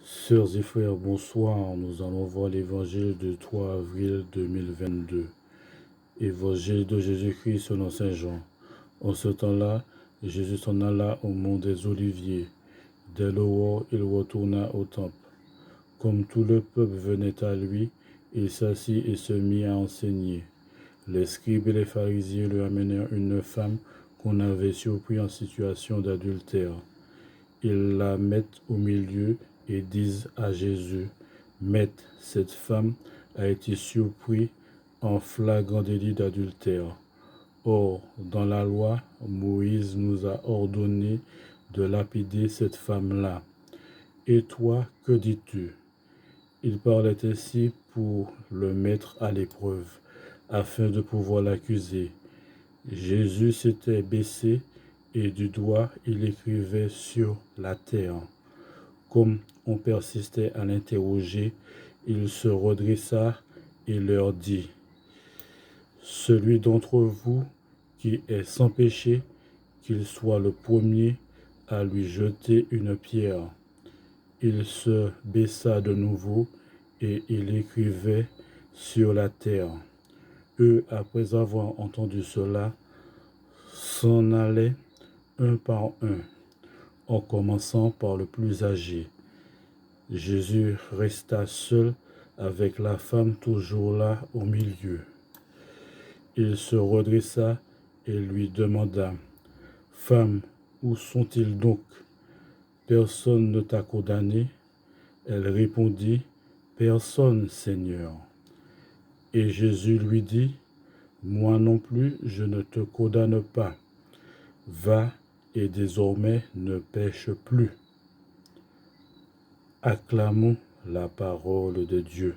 Sœurs et frères, bonsoir. Nous allons voir l'évangile du 3 avril 2022. Évangile de Jésus-Christ selon Saint Jean. En ce temps-là, Jésus s'en alla au mont des Oliviers. Dès l'aurore, il retourna au temple. Comme tout le peuple venait à lui, il s'assit et se mit à enseigner. Les scribes et les pharisiens lui amenèrent une femme qu'on avait surpris en situation d'adultère. Ils la mettent au milieu et disent à Jésus, « Maître, cette femme a été surprise en flagrant délit d'adultère. Or, dans la loi, Moïse nous a ordonné de lapider cette femme-là. Et toi, que dis-tu » Il parlait ainsi pour le mettre à l'épreuve, afin de pouvoir l'accuser. Jésus s'était baissé et du doigt il écrivait sur la terre. Comme on persistait à l'interroger, il se redressa et leur dit, « Celui d'entre vous qui est sans péché, qu'il soit le premier à lui jeter une pierre. » Il se baissa de nouveau et il écrivait sur la terre. Eux, après avoir entendu cela, s'en allaient un par un, en commençant par le plus âgé. Jésus resta seul avec la femme toujours là au milieu. Il se redressa et lui demanda, « Femme, où sont-ils donc? Personne ne t'a condamné ?» Elle répondit, « Personne, Seigneur. » Et Jésus lui dit, « Moi non plus, je ne te condamne pas. Va et désormais ne pêche plus. » Acclamons la parole de Dieu.